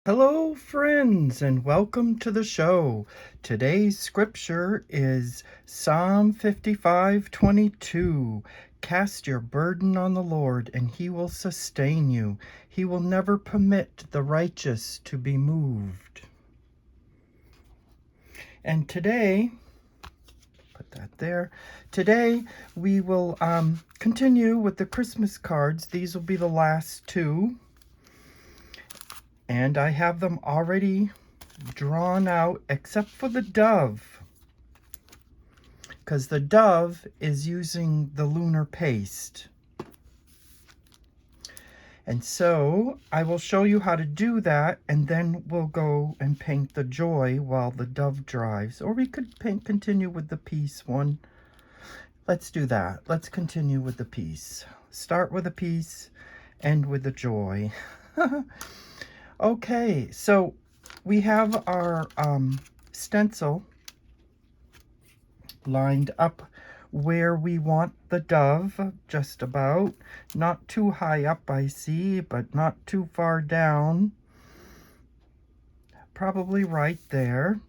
Hello, friends, and welcome to the show. Today's scripture is Psalm 55:22. Cast your burden on the Lord, and he will sustain you. He will never permit the righteous to be moved. And today, put that there. Today, we will continue with the Christmas cards. These will be the last two. And I have them already drawn out, except for the dove, because the dove is using the lunar paste. And so I will show you how to do that, and then we'll go and paint the joy while the dove dries. Or we could continue with the peace one. Let's do that. Let's continue with the peace. Start with the peace, end with the joy. Okay, so we have our stencil lined up where we want the dove, just about. Not too high up, I see, but not too far down. Probably right there.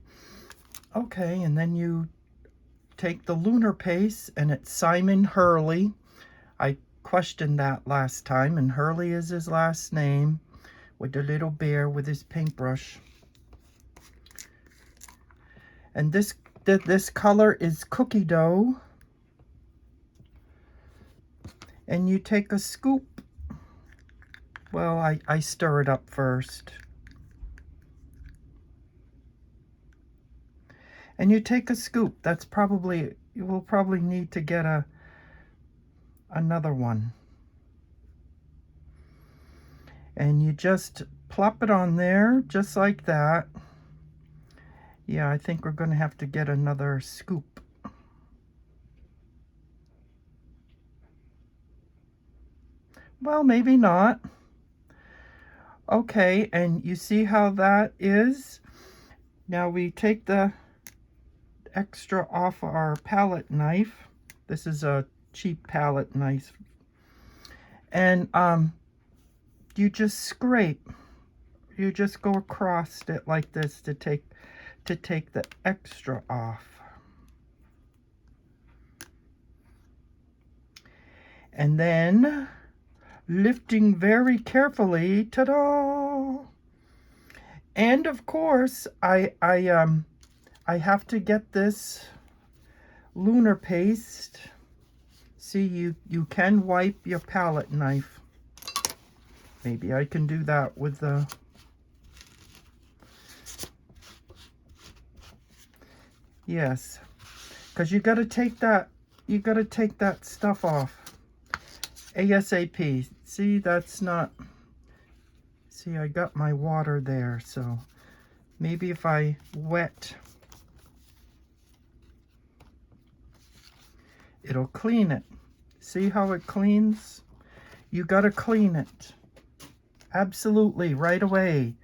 Okay, and then you take the lunar paste, and it's Simon Hurley. I questioned that last time, and Hurley is his last name, with the little bear with his paintbrush. And this color is cookie dough. And you take a scoop. Well, I stir it up first. And you take a scoop. That's probably, you will probably need to get another one. And you just plop it on there, just like that. Yeah, I think we're going to have to get another scoop. Well, maybe not. Okay, and you see how that is? Now we take the extra off our palette knife. This is a cheap palette knife. And you just scrape. You just go across it like this to take the extra off. And then lifting very carefully, ta-da! And of course, I have to get this lunar paste. See, you can wipe your palette knife. Maybe I can do that with the... Yes, because you got to take that stuff off ASAP. See, that's not... See, I got my water there, so maybe if I wet, it'll clean it. See how it cleans? You got to clean it. Absolutely, right away.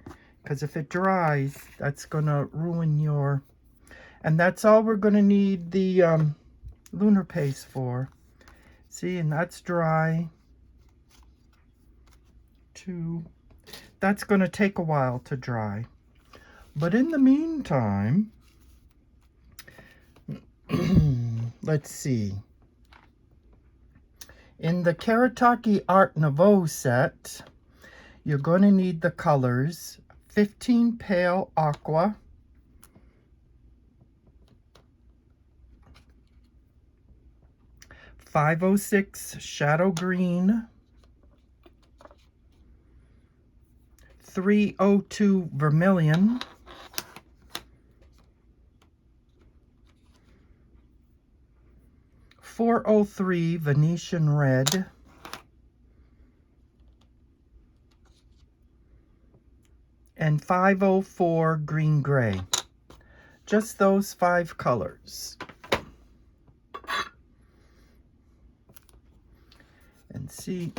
Because if it dries, that's going to ruin your... And that's all we're going to need the lunar paste for. See, and that's dry. Too. That's going to take a while to dry. But in the meantime, let's see. In the Kuretake Art Nouveau set, you're going to need the colors 15 Pale Aqua, 506 Shadow Green, 302 Vermilion, 403 Venetian Red, and 504 Green Gray. Just those 5 colors. And see,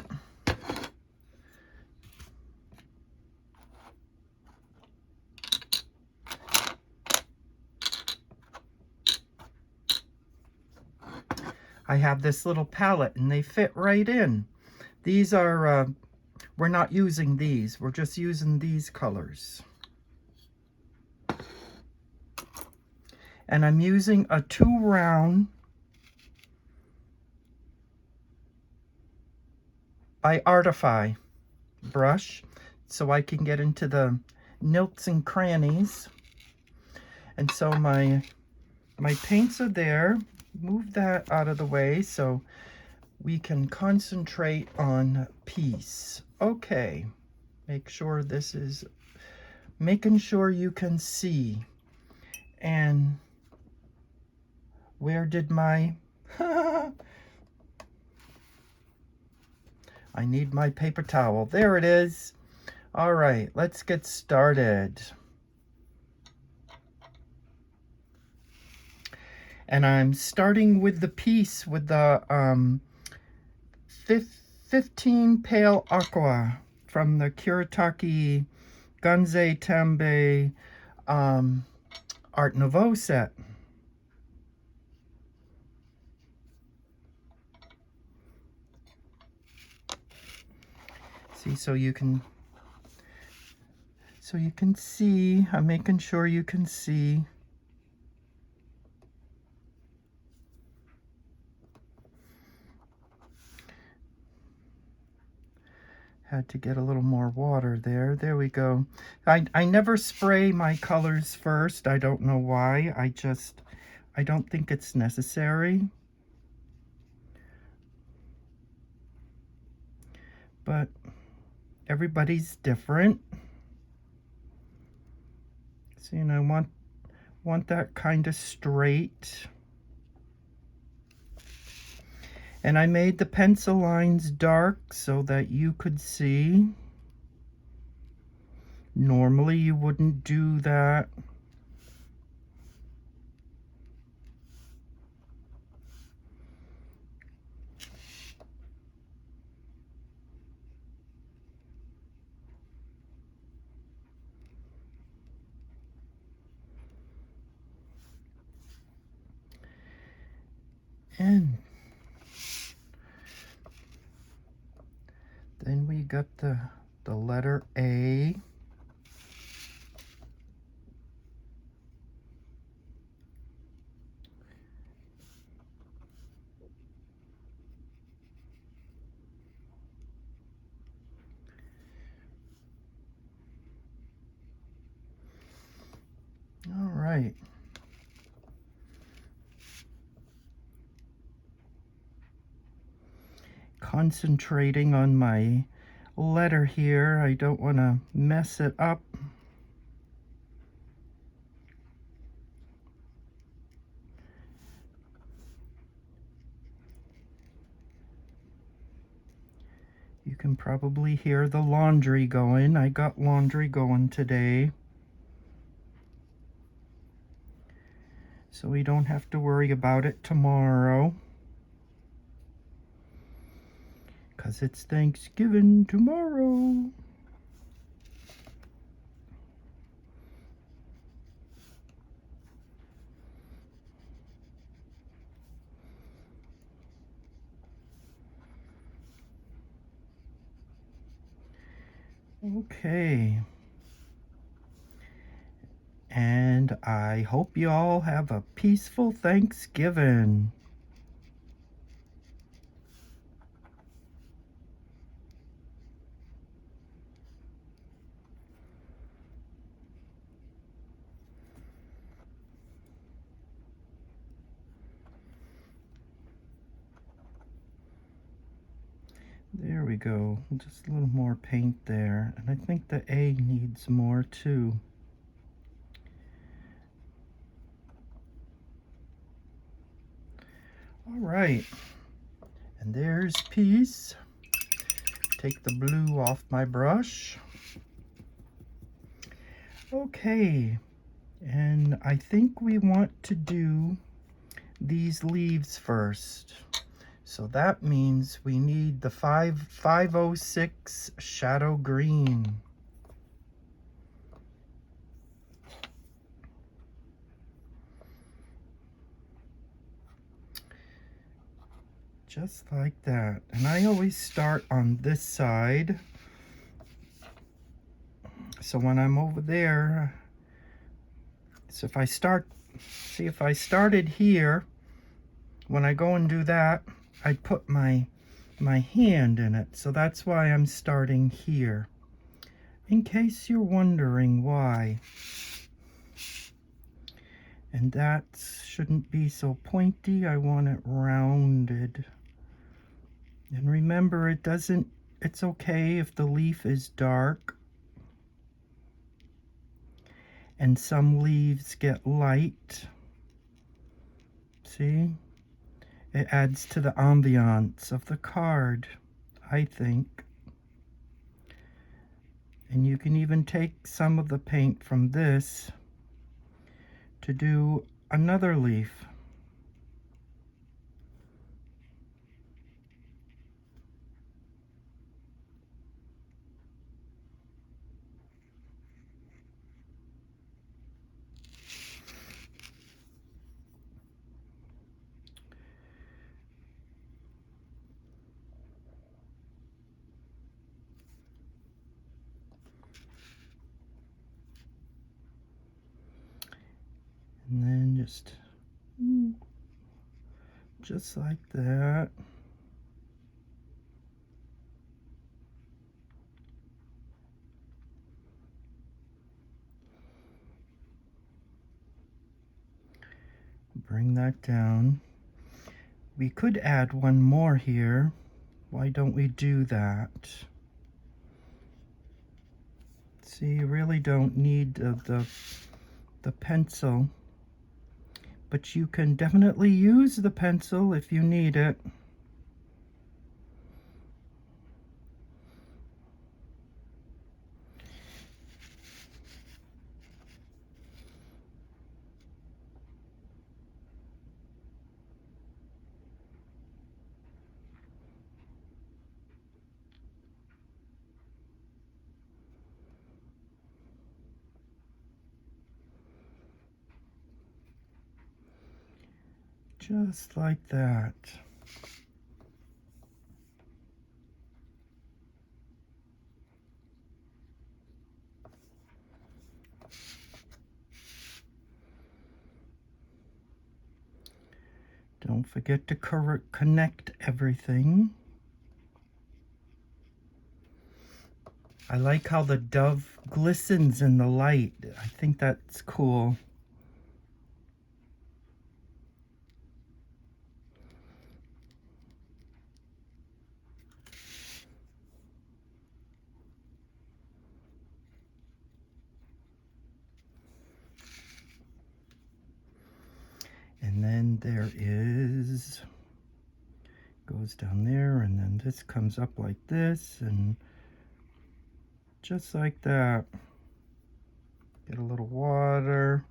I have this little palette and they fit right in. These are We're not using these. We're just using these colors. And I'm using a 2 round by Artify brush so I can get into the nooks and crannies. And so my paints are there. Move that out of the way so we can concentrate on peace. Okay, make sure this is making sure you can see. And where did my I need my paper towel. There it is. All right, let's get started. And I'm starting with the piece with the 15 Pale Aqua from the Kuretake Gunze Tembe Art Nouveau set. See, so you can see, I'm making sure you can see. Had to get a little more water there. There we go. I never spray my colors first. I don't know why. I don't think it's necessary. But everybody's different. So, you know, want that kind of straight. And I made the pencil lines dark so that you could see. Normally you wouldn't do that. And then we got the letter A. All right. Concentrating on my letter here. I don't want to mess it up. You can probably hear the laundry going. I got laundry going today. So we don't have to worry about it tomorrow. Because it's Thanksgiving tomorrow. Okay. And I hope you all have a peaceful Thanksgiving. There we go. Just a little more paint there. And I think the A needs more too. All right. And there's peace. Take the blue off my brush. Okay. And I think we want to do these leaves first. So that means we need the 506 Shadow Green. Just like that. And I always start on this side So when I'm over there, so if I start, see if I started here, when I go and do that, I'd put my hand in it. So that's why I'm starting here. In case you're wondering why. And that shouldn't be so pointy. I want it rounded. And remember, it's okay if the leaf is dark. And some leaves get light. See? It adds to the ambiance of the card, I think. And you can even take some of the paint from this to do another leaf. And then just like that. Bring that down. We could add one more here. Why don't we do that? See, you really don't need the pencil, but you can definitely use the pencil if you need it. Just like that. Don't forget to connect everything. I like how the dove glistens in the light. I think that's cool. And then there is, goes down there, and then this comes up like this, and just like that. Get a little water.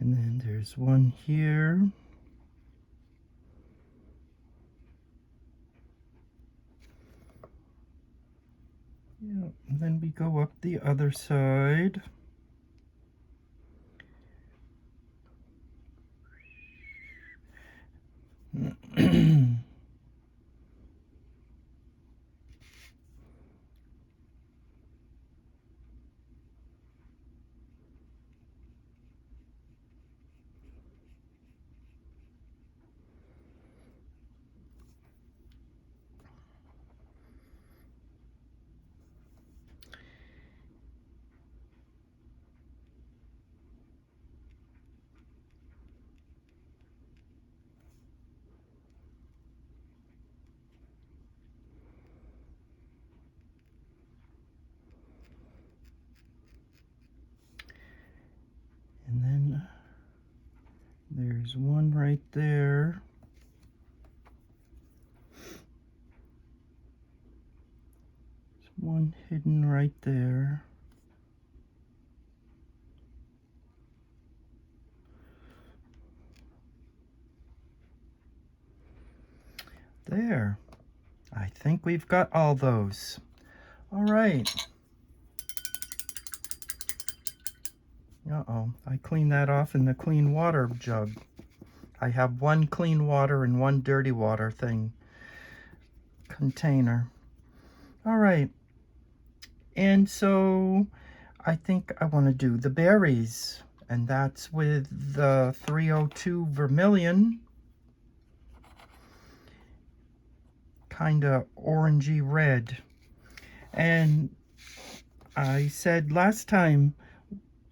And then there's one here. Yeah, and then we go up the other side. And then there's one right there. There's one hidden right there. There. I think we've got all those. All right. Uh-oh, I cleaned that off in the clean water jug. I have one clean water and one dirty water thing container. All right. And so I think I want to do the berries, and that's with the 302 vermilion, kind of orangey red. And I said last time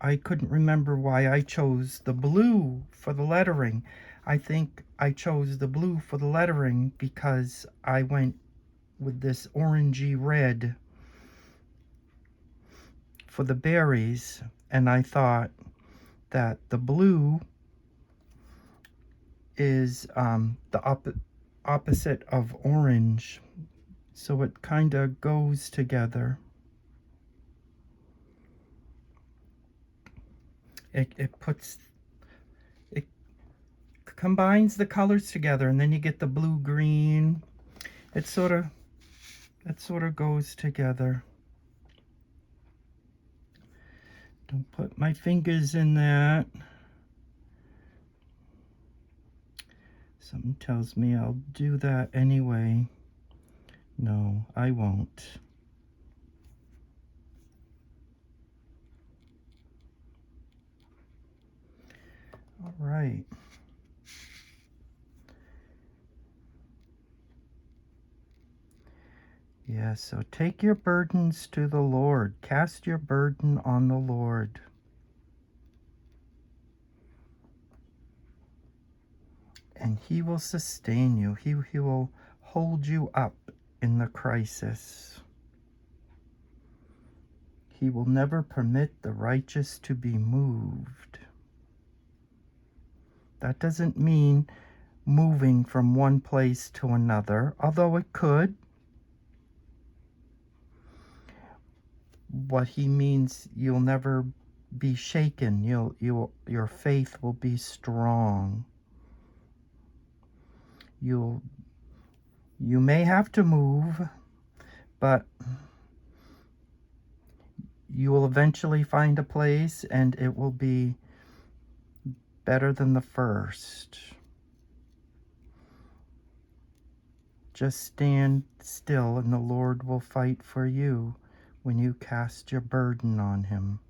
I couldn't remember why I chose the blue for the lettering. I think I chose the blue for the lettering because I went with this orangey red for the berries, and I thought that the blue is the opposite of orange, so it kind of goes together. It combines the colors together, and then you get the blue green. It sort of goes together. Don't put my fingers in that. Something tells me I'll do that anyway. No, I won't. All right. Yeah, so take your burdens to the Lord. Cast your burden on the Lord. And He will sustain you. He will hold you up in the crisis. He will never permit the righteous to be moved. That doesn't mean moving from one place to another, although it could. What he means, you'll never be shaken. Your faith will be strong. You may have to move, but you will eventually find a place, and it will be better than the first. Just stand still, and the Lord will fight for you when you cast your burden on Him.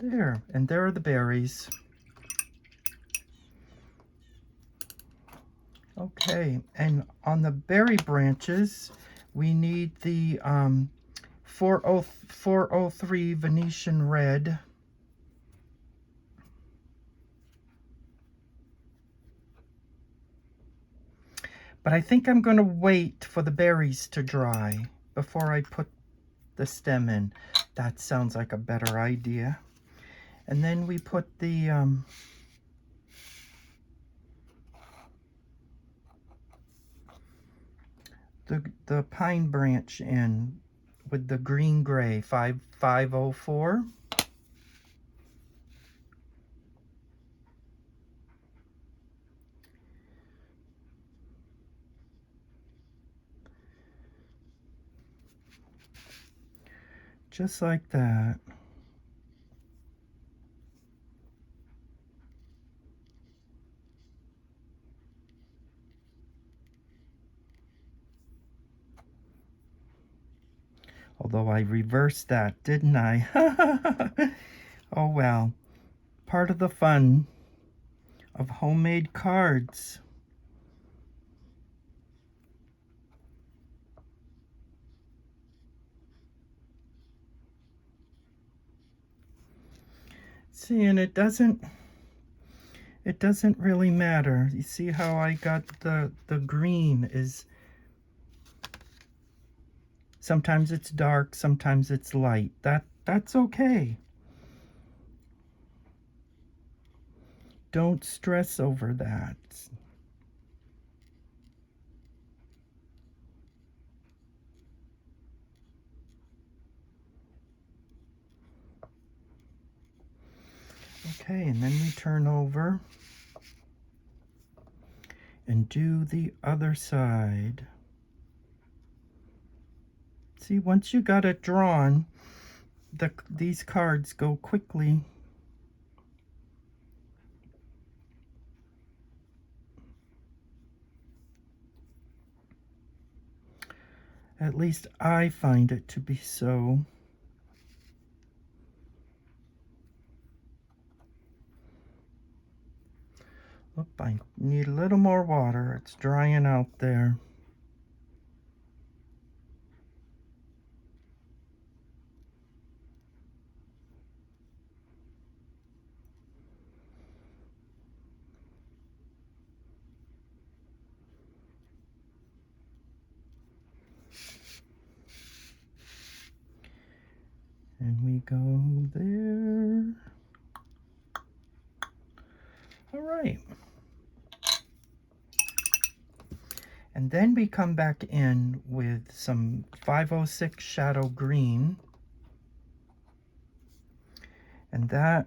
There, and there are the berries. Okay, and on the berry branches, we need the 403 Venetian red. But I think I'm going to wait for the berries to dry before I put the stem in. That sounds like a better idea. And then we put the pine branch in with the green gray 504. Just like that. Although I reversed that, didn't I? Oh well. Part of the fun of homemade cards. See, and it doesn't really matter. You see how I got the green is, sometimes it's dark, sometimes it's light. That's okay. Don't stress over that. Okay, and then we turn over and do the other side. See, once you got it drawn, these cards go quickly. At least I find it to be so. Oop, I need a little more water. It's drying out there. And we go there. All right. And then we come back in with some 506 shadow green. And that,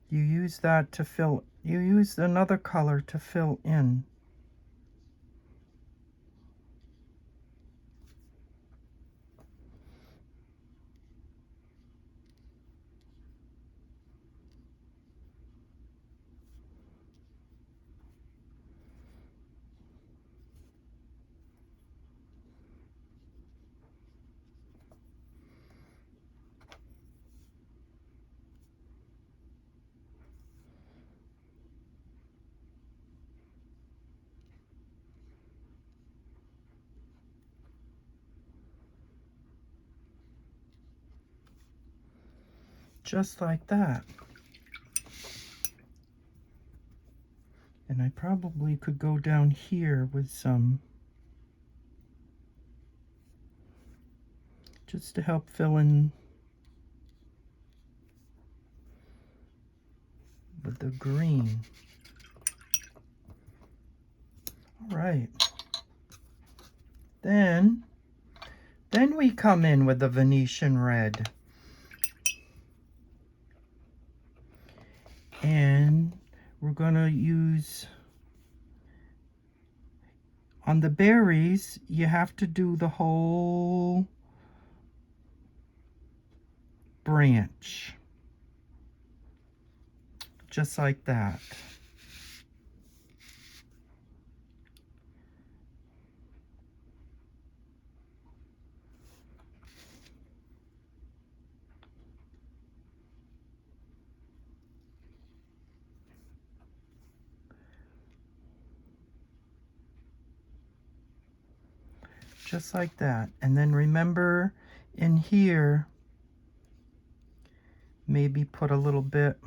you use that to fill, you use another color to fill in. Just like that. And I probably could go down here with some, just to help fill in with the green. All right. Then we come in with the Venetian red. And we're gonna use, on the berries, you have to do the whole branch. Just like that. Just like that. And then remember, in here, maybe put a little bit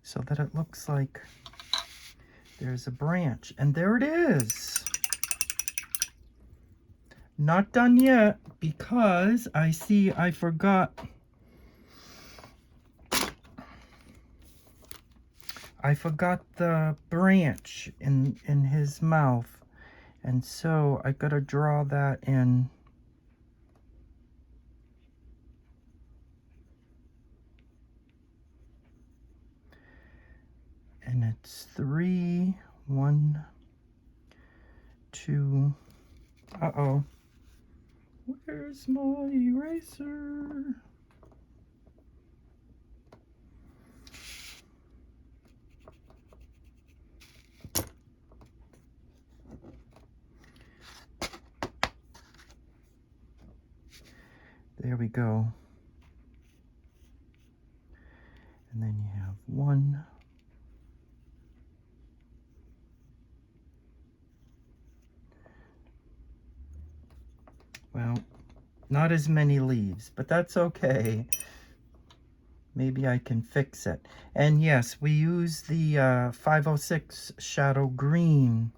so that it looks like there's a branch. And there it is. Not done yet, because I see I forgot. I forgot the branch in his mouth. And so I gotta draw that in. And it's 3, 1, 2. Uh-oh. Where's my eraser? There we go. And then you have 1. Well, not as many leaves, but that's okay. Maybe I can fix it. And yes, we use the 506 shadow green.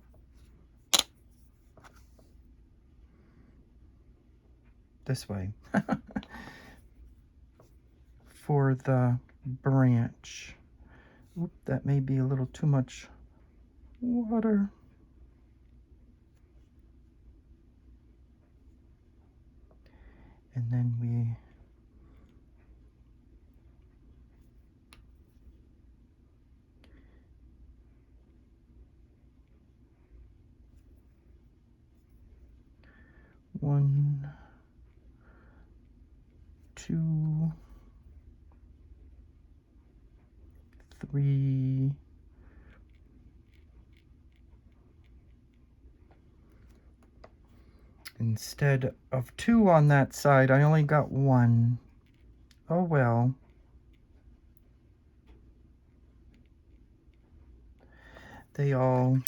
This way. For the branch. Oop, that may be a little too much water. And then we one, two, three, instead of two on that side, I only got one. Oh well. They all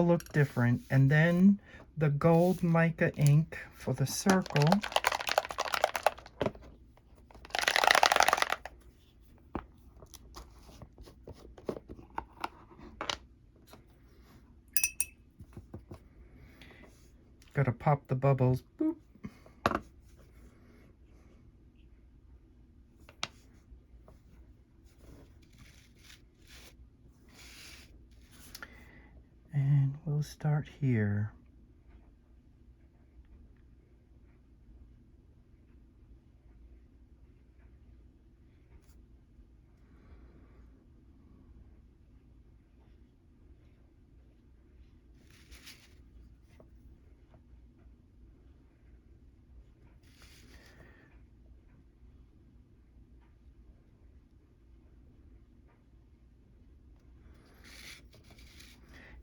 look different. And then the gold mica ink for the circle. Gotta pop the bubbles. Boop. And we'll start here.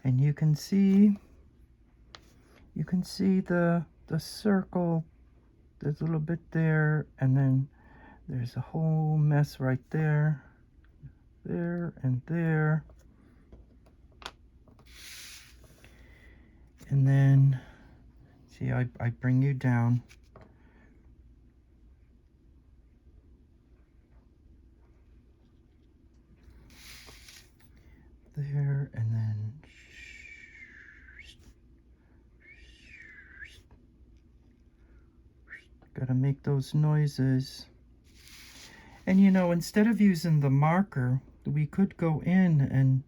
And you can see the circle. There's a little bit there, and then there's a whole mess right there, there, and there. And then, see, I bring you down. There, and then gotta make those noises. And you know, instead of using the marker, we could go in and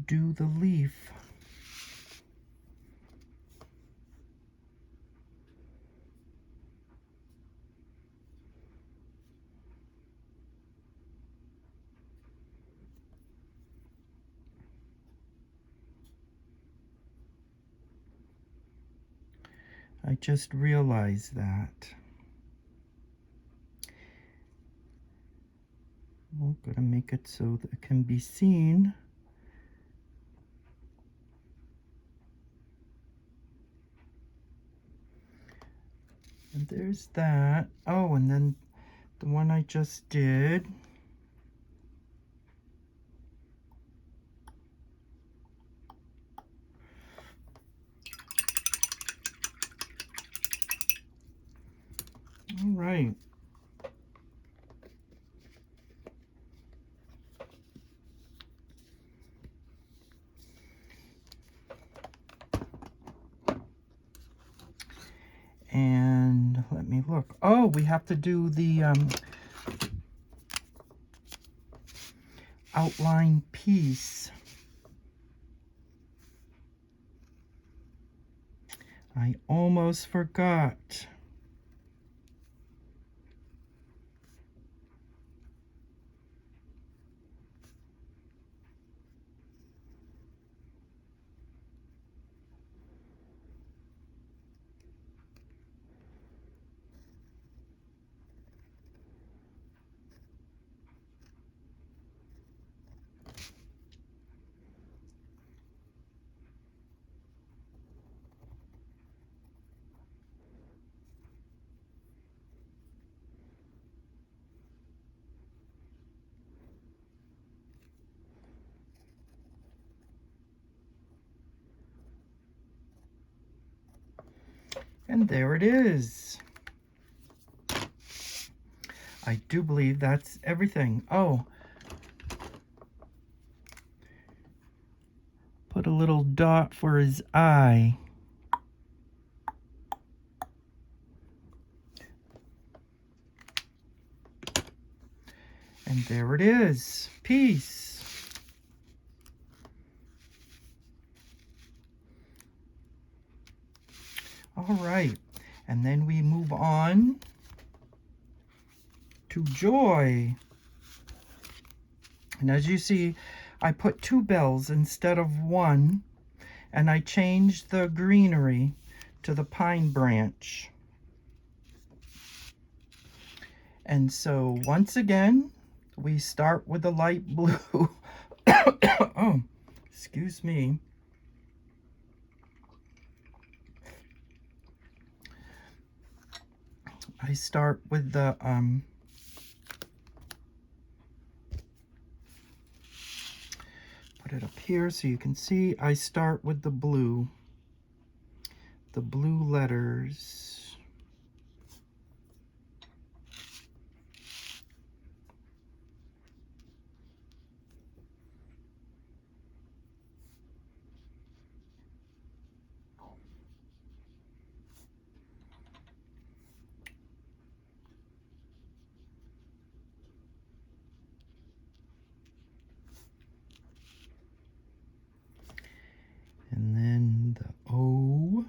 do the leaf. I just realized that. We're gonna make it so that it can be seen. And there's that. Oh, and then the one I just did. All right. And let me look. Oh, we have to do the outline piece. I almost forgot. And there it is. I do believe that's everything. Oh, put a little dot for his eye. And there it is. Peace. All right. And then we move on to joy. And as you see, I put 2 bells instead of 1, and I changed the greenery to the pine branch. And so once again, we start with the light blue. Oh, excuse me. I start with the put it up here so you can see. I start with the blue letters. And then the O.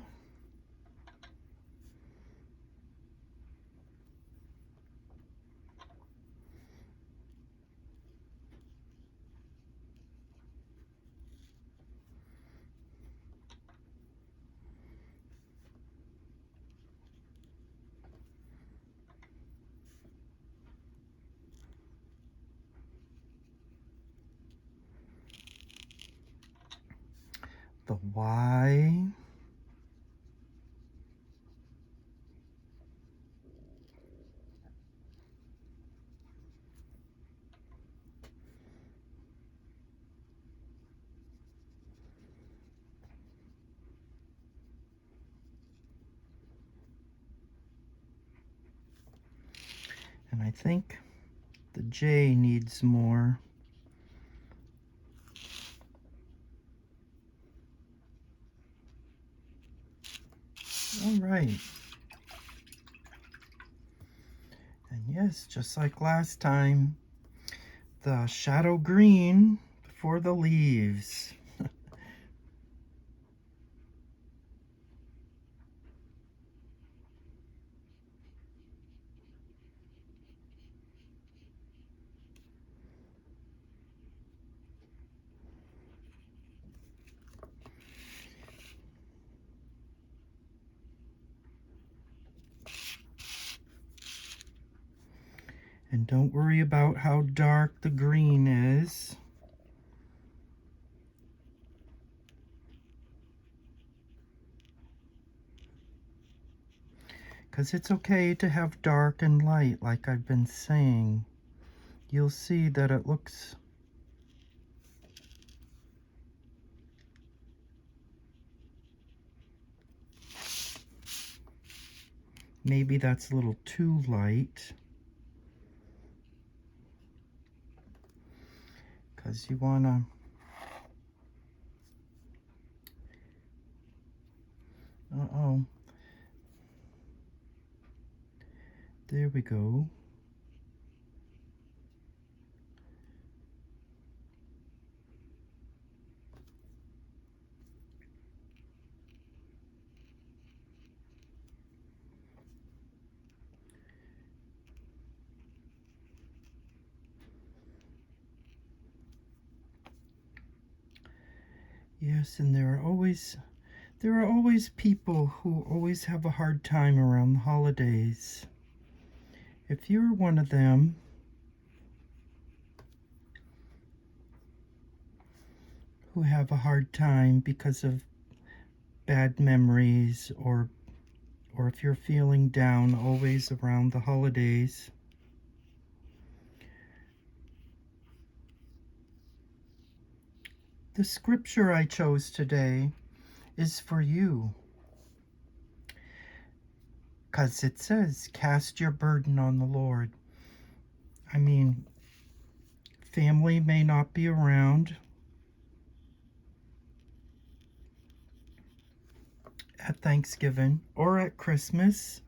The Y. And I think the J needs more. All right. And yes, just like last time, the shadow green for the leaves. And don't worry about how dark the green is. Because it's okay to have dark and light, like I've been saying. You'll see that it looks maybe that's a little too light. Because you want to uh-oh. There we go. Yes, and there are always people who always have a hard time around the holidays. If you're one of them, who have a hard time because of bad memories, or if you're feeling down always around the holidays, the scripture I chose today is for you. Because it says, cast your burden on the Lord. I mean, family may not be around at Thanksgiving or at Christmas.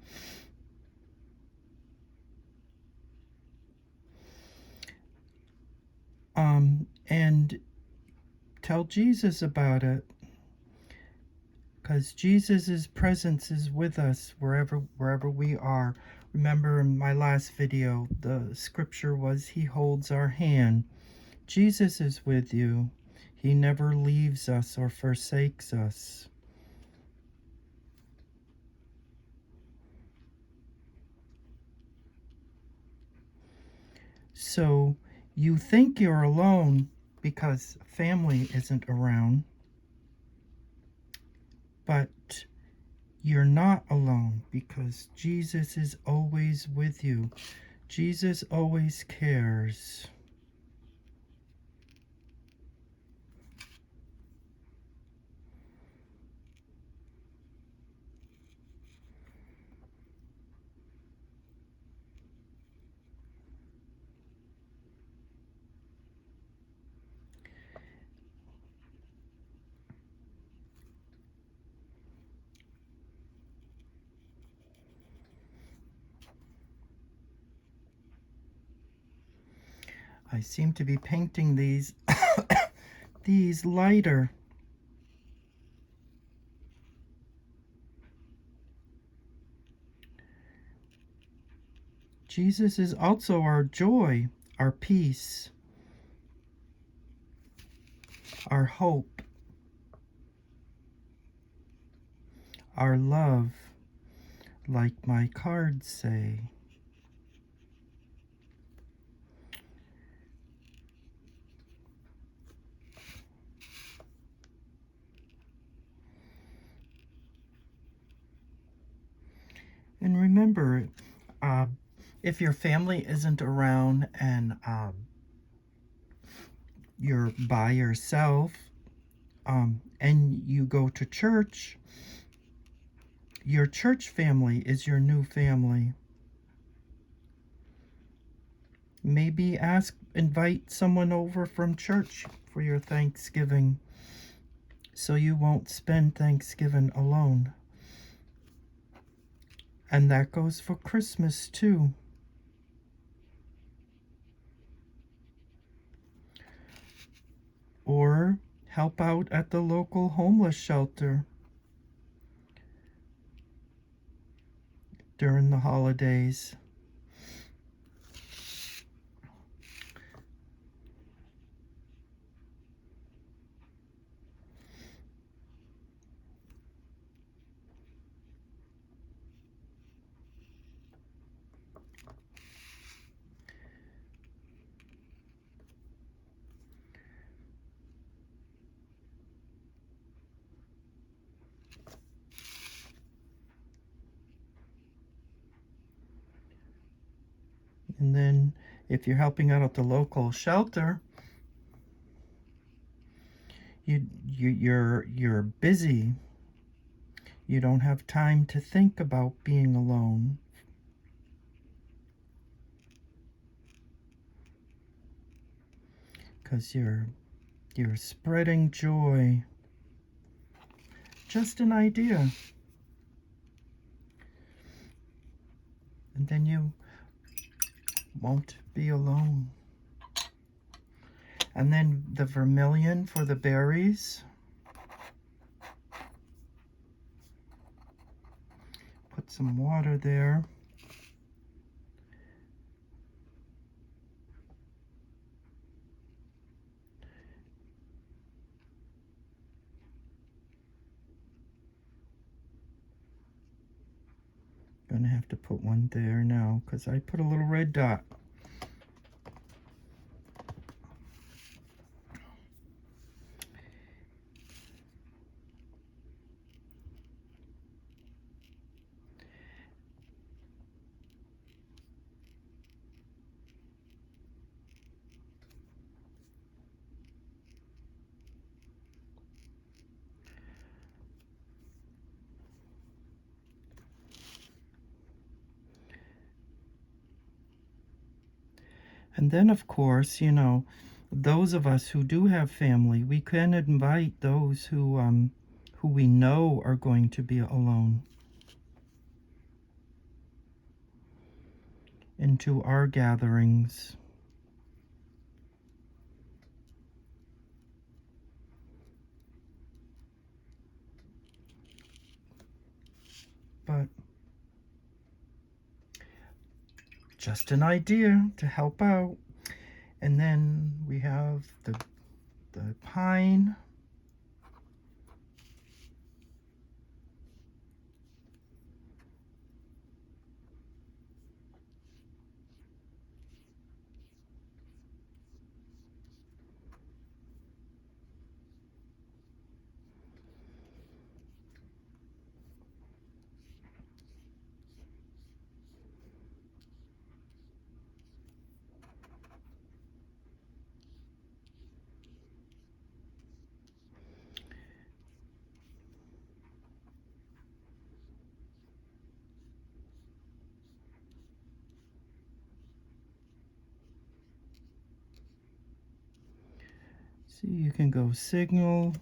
tell Jesus about it, because Jesus' presence is with us wherever we are. Remember in my last video, the scripture was he holds our hand. Jesus is with you. He never leaves us or forsakes us. So you think you're alone because family isn't around, but you're not alone because Jesus is always with you. Jesus always cares. I seem to be painting these these lighter. Jesus is also our joy, our peace, our hope, our love, like my cards say. And remember, if your family isn't around and you're by yourself and you go to church, your church family is your new family. Maybe invite someone over from church for your Thanksgiving so you won't spend Thanksgiving alone. And that goes for Christmas too. Or help out at the local homeless shelter during the holidays. And then if you're helping out at the local shelter, you're busy. You don't have time to think about being alone. Because you're spreading joy. Just an idea. And then you won't be alone. And then the vermilion for the berries. Put some water there. Gonna have to put one there now because I put a little red dot. And then, of course, you know, those of us who do have family, we can invite those who we know are going to be alone into our gatherings. just an idea to help out. And then we have the pine. See, you can go signal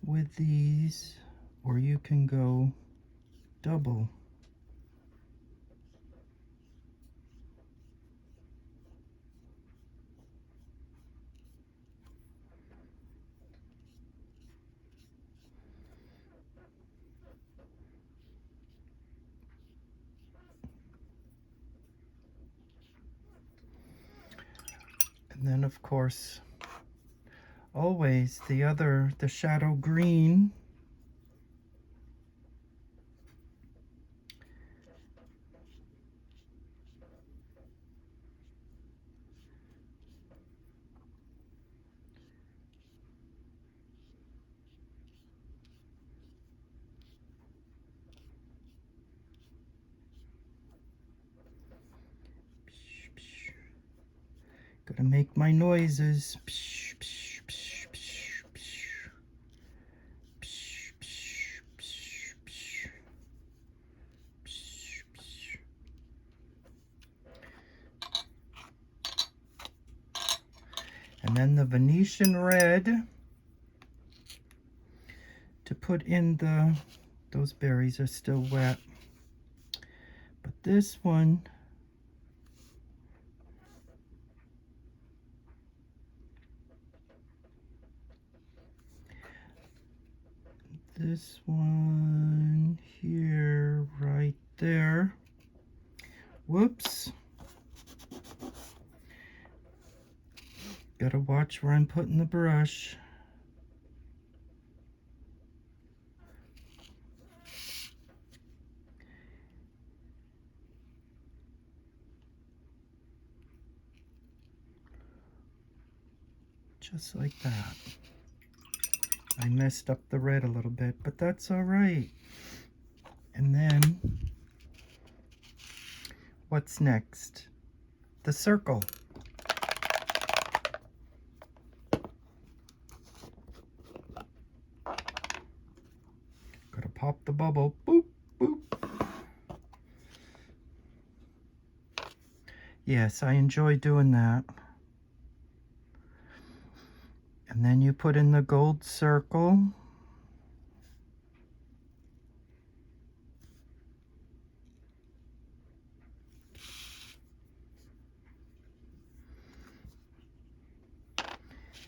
with these, or you can go double. And then of course, always the shadow green. Gotta make my noises. And then the Venetian red to put in those berries are still wet. But this one, here, right there. Whoops. Gotta watch where I'm putting the brush. Just like that. I messed up the red a little bit, but that's all right. And then, what's next? The circle. Gotta pop the bubble. Boop, boop. Yes, I enjoy doing that. And then you put in the gold circle.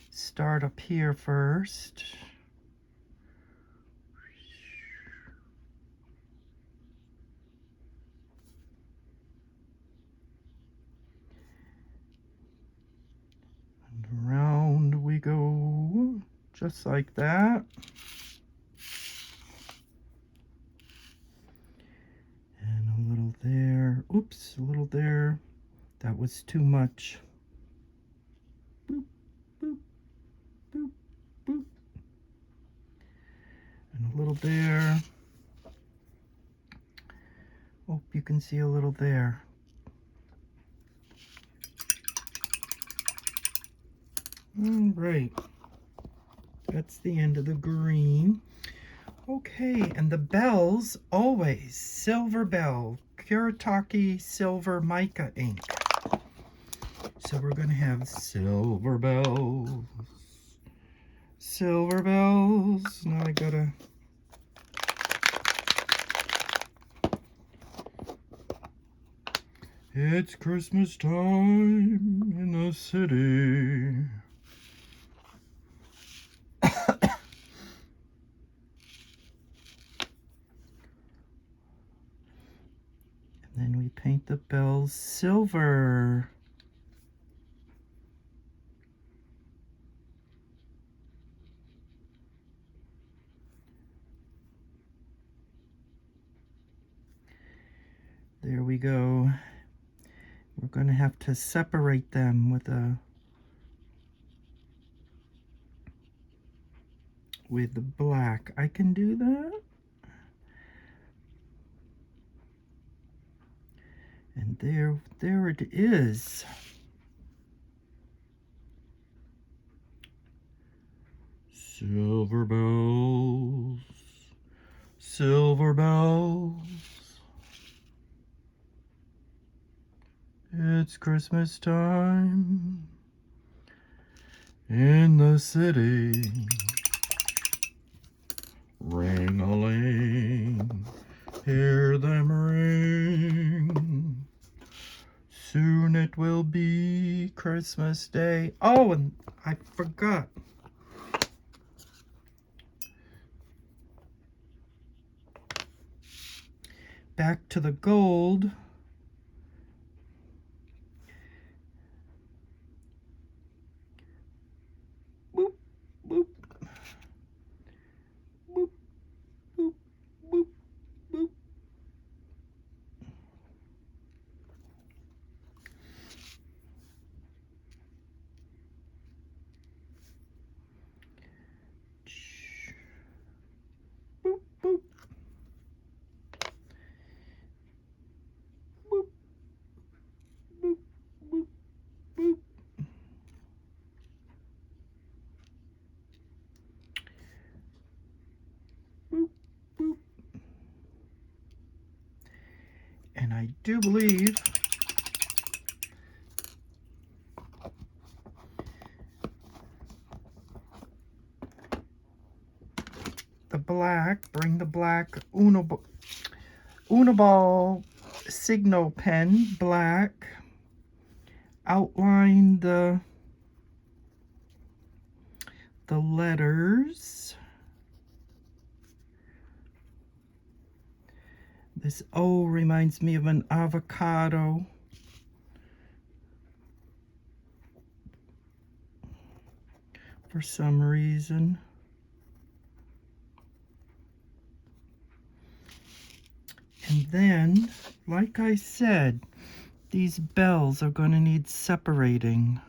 Start up here first. And around we go, just like that. And a little there. Oops, a little there. That was too much. Boop, boop, boop, boop. And a little there. Hope you can see a little there. All right. That's the end of the green. Okay, and the bells, always silver bell, Kuretake silver mica ink. So we're going to have silver bells. Silver bells. Now I gotta... It's Christmas time in the city. And then we we paint the bells silver. There we go. We're going to have to separate them with the black. I can do that. And there it is. Silver bells, silver bells. It's Christmas time in the city. Ring-a-ling, hear them ring. Soon it will be Christmas Day. Oh, and I forgot. Back to the gold. Boop, boop. Boop, boop, boop, boop. Boop, boop. Boop, boop, boop, boop. Boop, boop. And I do believe the black, bring the black Uniball Signo pen, black, outline the letters. This O reminds me of an avocado. For some reason. And then, like I said, these bells are going to need separating.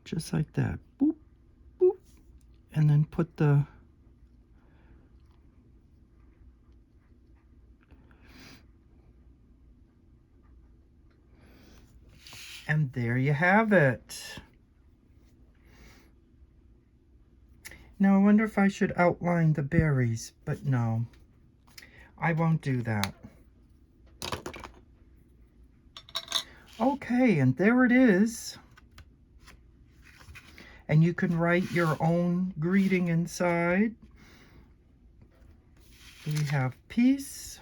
Just like that. Boop, boop. And then put the and there you have it. Now I wonder if I should outline the berries, but no, I won't do that. Okay, and there it is. And you can write your own greeting inside. We have peace.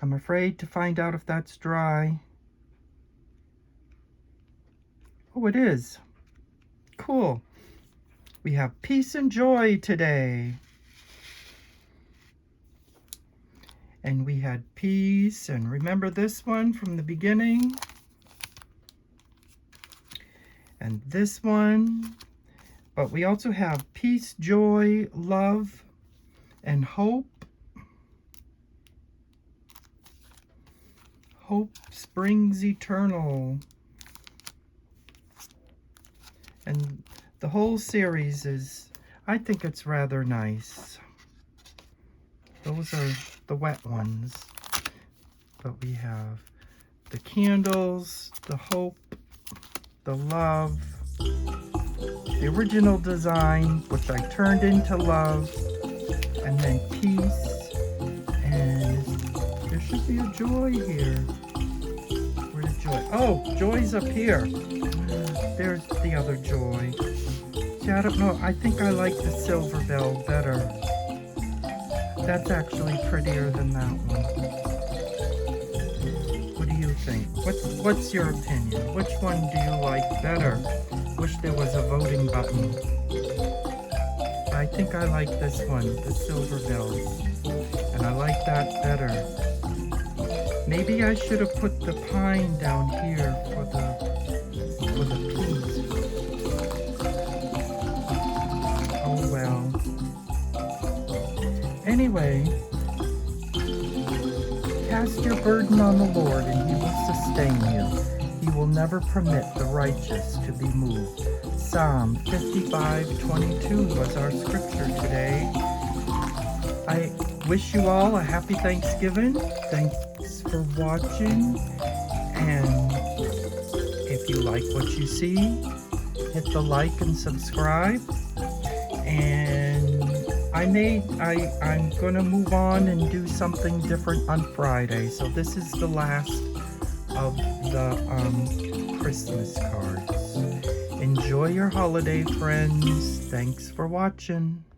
I'm afraid to find out if that's dry. Oh, it is. Cool. We have peace and joy today. And we had peace, and remember this one from the beginning? And this one. But we also have peace, joy, love, and hope. Hope springs eternal. And the whole series is, I think it's rather nice. Those are the wet ones. But we have the candles, the hope, the love, the original design, which I turned into love, and then peace, and there should be a joy here. Where's joy? Oh, joy's up here. There's the other joy. See, I don't know, I think I like the silver bell better. That's actually prettier than that one. What do you think? What's your opinion? Which one do you like better? Wish there was a voting button. I think I like this one, the silver bells. And I like that better. Maybe I should have put the pine down here for the peas. Oh well. Anyway, cast your burden on the Lord and he will sustain you. He will never permit the righteous to be moved. Psalm 55:22 was our scripture today. I wish you all a happy Thanksgiving. Thanks for watching. And if you like what you see, hit the like and subscribe. And I'm gonna move on and do something different on Friday. So this is the last of the Christmas cards. Enjoy your holiday, friends. Thanks for watching.